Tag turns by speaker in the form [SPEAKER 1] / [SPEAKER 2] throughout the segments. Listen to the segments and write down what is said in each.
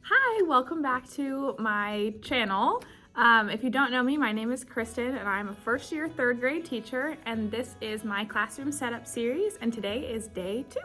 [SPEAKER 1] Hi, welcome back to my channel. If you don't know me, my name is Kristen and I'm a first year third grade teacher, and this is my classroom setup series, and today is day 2.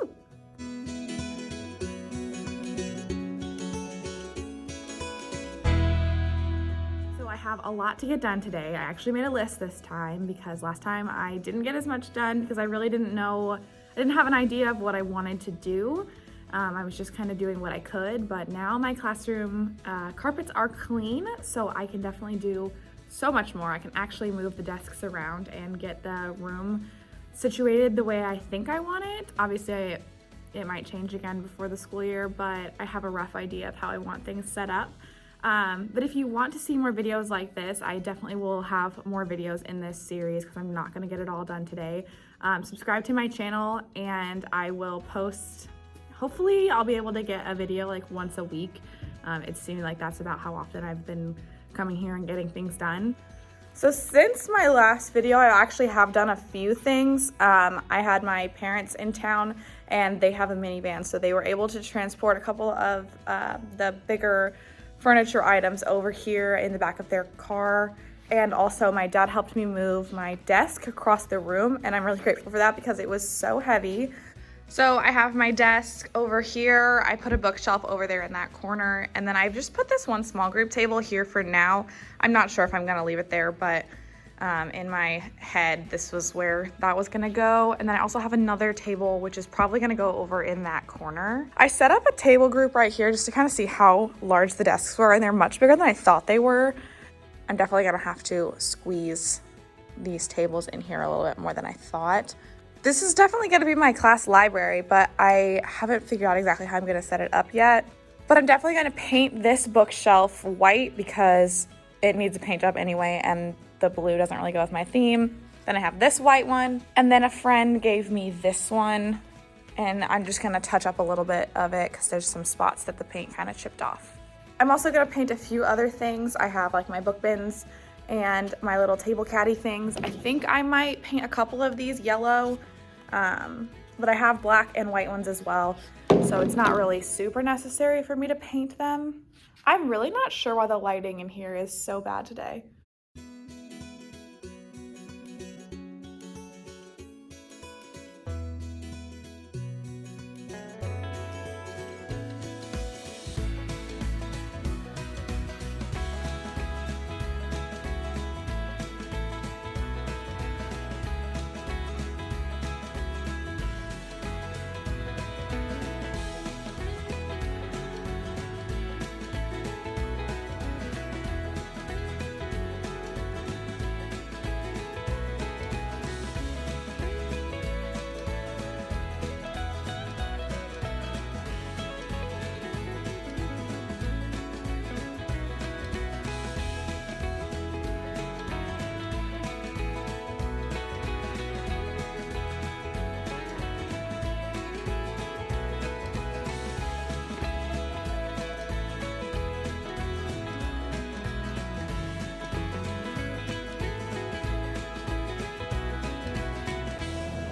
[SPEAKER 1] So I have a lot to get done today. I actually made a list this time because last time I didn't get as much done because I really didn't have an idea of what I wanted to do. I was just kind of doing what I could, but now my classroom carpets are clean, so I can definitely do so much more. I can actually move the desks around and get the room situated the way I think I want it. Obviously, it might change again before the school year, but I have a rough idea of how I want things set up. But if you want to see more videos like this, I definitely will have more videos in this series because I'm not going to get it all done today. Subscribe to my channel and I will post. Hopefully I'll be able to get a video like once a week. It seems like that's about how often I've been coming here and getting things done. So since my last video, I actually have done a few things. I had my parents in town and they have a minivan, so they were able to transport a couple of the bigger furniture items over here in the back of their car. And also my dad helped me move my desk across the room, and I'm really grateful for that because it was so heavy. So I have my desk over here. I put a bookshelf over there in that corner, and then I've just put this one small group table here for now. I'm not sure if I'm gonna leave it there, but in my head, this was where that was gonna go. And then I also have another table, which is probably gonna go over in that corner. I set up a table group right here just to kind of see how large the desks were, and they're much bigger than I thought they were. I'm definitely gonna have to squeeze these tables in here a little bit more than I thought. This is definitely going to be my class library, but I haven't figured out exactly how I'm going to set it up yet. But I'm definitely going to paint this bookshelf white because it needs a paint job anyway, and the blue doesn't really go with my theme. Then I have this white one, and then a friend gave me this one, and I'm just going to touch up a little bit of it because there's some spots that the paint kind of chipped off. I'm also going to paint a few other things. I have like my book bins and my little table caddy things. I think I might paint a couple of these yellow, but I have black and white ones as well, so it's not really super necessary for me to paint them. I'm really not sure why the lighting in here is so bad today.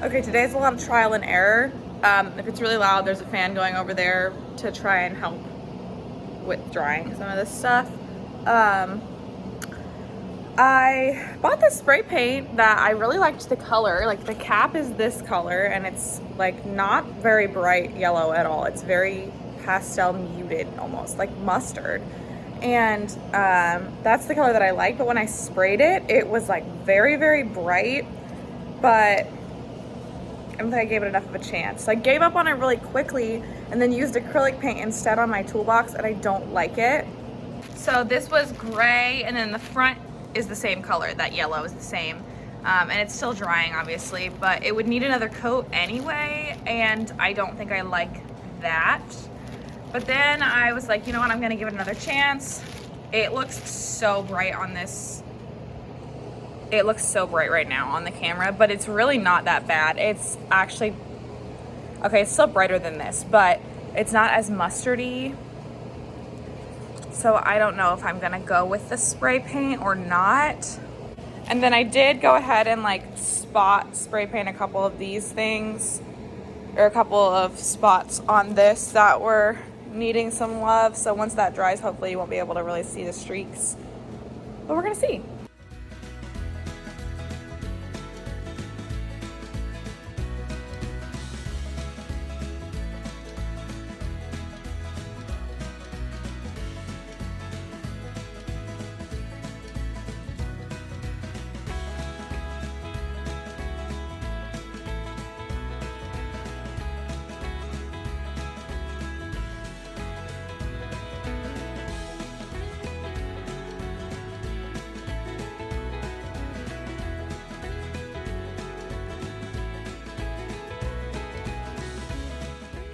[SPEAKER 1] Okay, today's a lot of trial and error. If it's really loud, there's a fan going over there to try and help with drying some of this stuff. I bought this spray paint that I really liked the color. Like, the cap is this color and it's like not very bright yellow at all. It's very pastel muted, almost like mustard. And that's the color that I like, but when I sprayed it, it was like very, very bright, but I don't think I gave it enough of a chance. I gave up on it really quickly and then used acrylic paint instead on my toolbox, and I don't like it. So this was gray, and then the front is the same color. That yellow is the same. And it's still drying, obviously, but it would need another coat anyway, and I don't think I like that. But then I was like, you know what, I'm gonna give it another chance. It looks so bright on this. It looks so bright right now on the camera, but it's really not that bad. It's actually, okay, it's still brighter than this, but it's not as mustardy. So I don't know if I'm gonna go with the spray paint or not. And then I did go ahead and like spot spray paint a couple of these things, or a couple of spots on this that were needing some love. So once that dries, hopefully you won't be able to really see the streaks, but we're gonna see.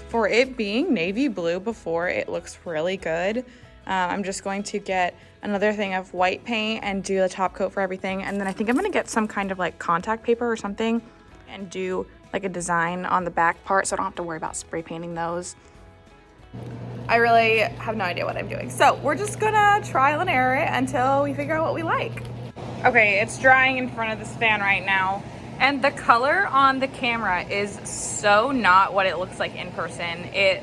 [SPEAKER 1] For it being navy blue before, it looks really good. I'm just going to get another thing of white paint and do the top coat for everything. And then I think I'm gonna get some kind of like contact paper or something and do like a design on the back part so I don't have to worry about spray painting those. I really have no idea what I'm doing. So we're just gonna trial and error it until we figure out what we like. Okay, it's drying in front of this fan right now. And the color on the camera is so not what it looks like in person. It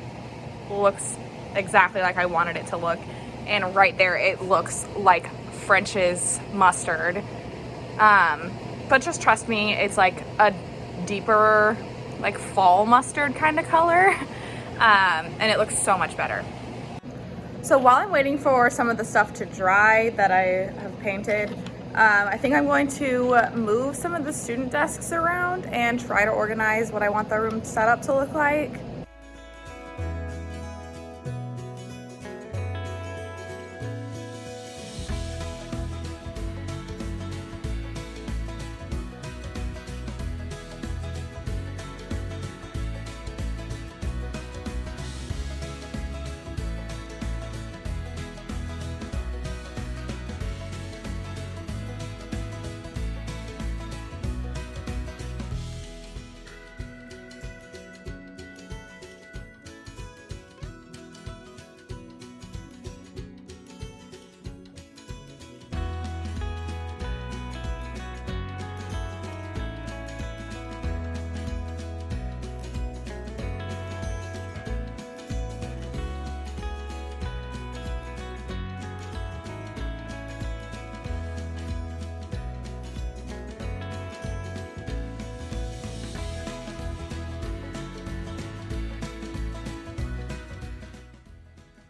[SPEAKER 1] looks exactly like I wanted it to look. And right there, it looks like French's mustard. But just trust me, it's like a deeper, like fall mustard kind of color. And it looks so much better. So while I'm waiting for some of the stuff to dry that I have painted, I think I'm going to move some of the student desks around and try to organize what I want the room set up to look like.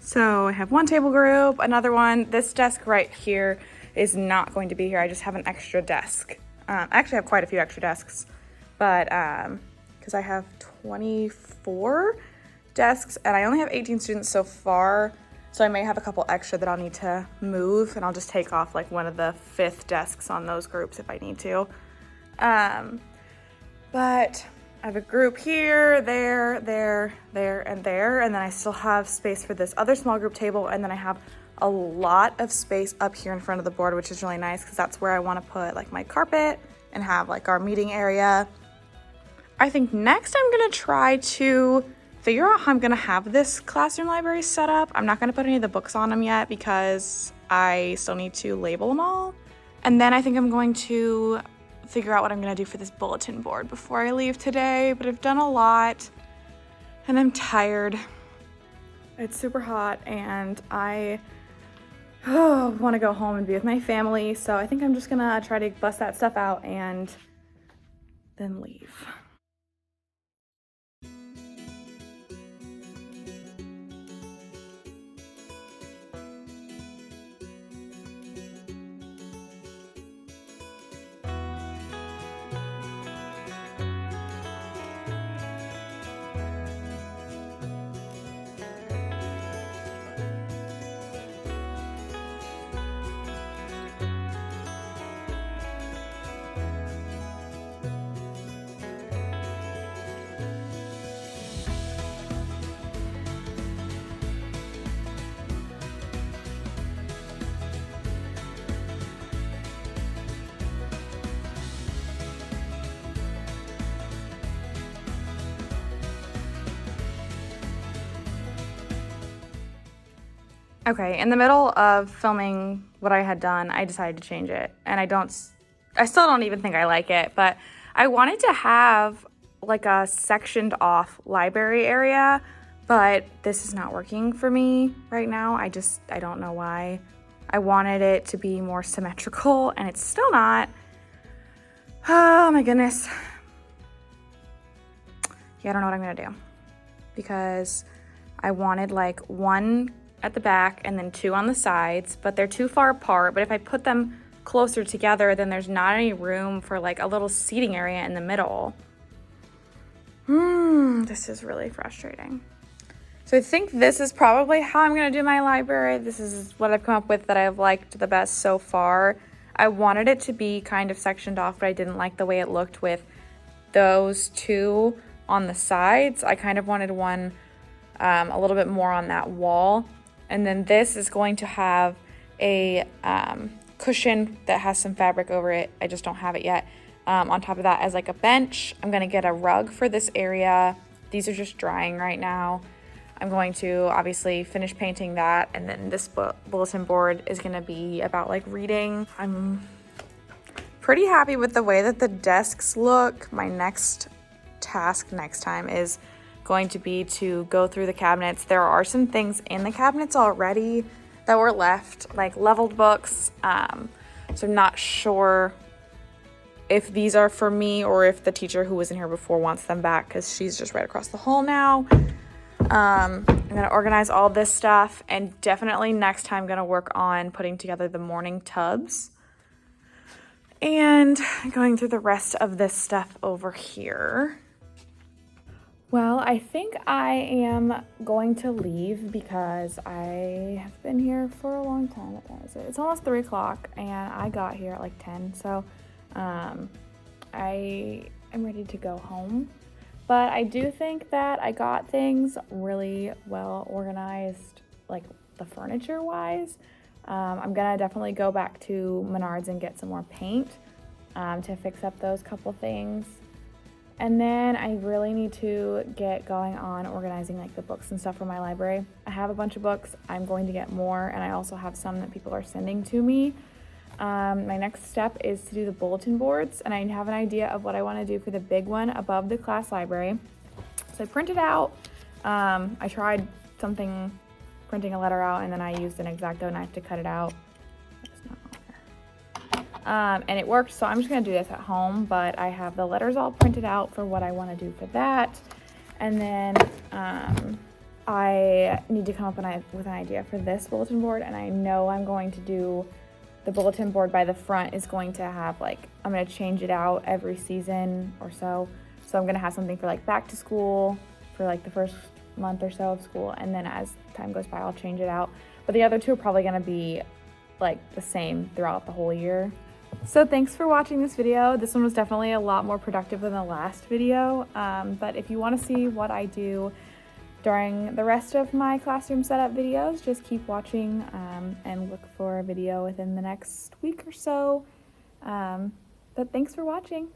[SPEAKER 1] So I have one table group, another one. This desk right here is not going to be here. I just have an extra desk. I actually have quite a few extra desks, but because I have 24 desks and I only have 18 students so far, so I may have a couple extra that I'll need to move, and I'll just take off like one of the 5th desks on those groups if I need to. But I have a group here, there, and there, and then I still have space for this other small group table, and then I have a lot of space up here in front of the board, which is really nice because that's where I want to put like my carpet and have like our meeting area. I think next I'm gonna try to figure out how I'm gonna have this classroom library set up. I'm not gonna put any of the books on them yet because I still need to label them all. And then I think I'm going to figure out what I'm gonna do for this bulletin board before I leave today, but I've done a lot and I'm tired. It's super hot and I want to go home and be with my family, so I think I'm just gonna try to bust that stuff out and then leave. Okay, in the middle of filming what I had done, I decided to change it. And I still don't even think I like it, but I wanted to have like a sectioned off library area, but this is not working for me right now. I don't know why. I wanted it to be more symmetrical and it's still not. Oh my goodness. Yeah, I don't know what I'm gonna do because I wanted like one at the back and then two on the sides, but they're too far apart. But if I put them closer together, then there's not any room for like a little seating area in the middle. This is really frustrating. So I think this is probably how I'm gonna do my library. This is what I've come up with that I've liked the best so far. I wanted it to be kind of sectioned off, but I didn't like the way it looked with those two on the sides. I kind of wanted one a little bit more on that wall. And then this is going to have a cushion that has some fabric over it. I just don't have it yet. On top of that as like a bench. I'm gonna get a rug for this area. These are just drying right now. I'm going to obviously finish painting that, and then this bulletin board is gonna be about like reading. I'm pretty happy with the way that the desks look. My next task next time is going to be to go through the cabinets. There are some things in the cabinets already that were left, like leveled books. So I'm not sure if these are for me or if the teacher who was in here before wants them back because she's just right across the hall now. I'm gonna organize all this stuff, and definitely next time gonna work on putting together the morning tubs and going through the rest of this stuff over here. Well, I think I am going to leave because I have been here for a long time. What time is it? It's almost 3 o'clock and I got here at like 10. So I am ready to go home. But I do think that I got things really well organized, like the furniture wise. I'm gonna definitely go back to Menards and get some more paint to fix up those couple things. And then I really need to get going on organizing like the books and stuff for my library. I have a bunch of books. I'm going to get more, and I also have some that people are sending to me. My next step is to do the bulletin boards, and I have an idea of what I want to do for the big one above the class library. So I printed out, I tried printing a letter out, and then I used an X-Acto knife to cut it out. And it worked, so I'm just gonna do this at home, but I have the letters all printed out for what I want to do for that. And then I need to come up with an idea for this bulletin board, and I know I'm going to do the bulletin board by the front is going to have like, I'm going to change it out every season or so. So I'm going to have something for like back to school for like the first month or so of school, and then as time goes by I'll change it out. But the other two are probably going to be like the same throughout the whole year. So thanks for watching this video. This one was definitely a lot more productive than the last video. But if you want to see what I do during the rest of my classroom setup videos, just keep watching and look for a video within the next week or so. But thanks for watching.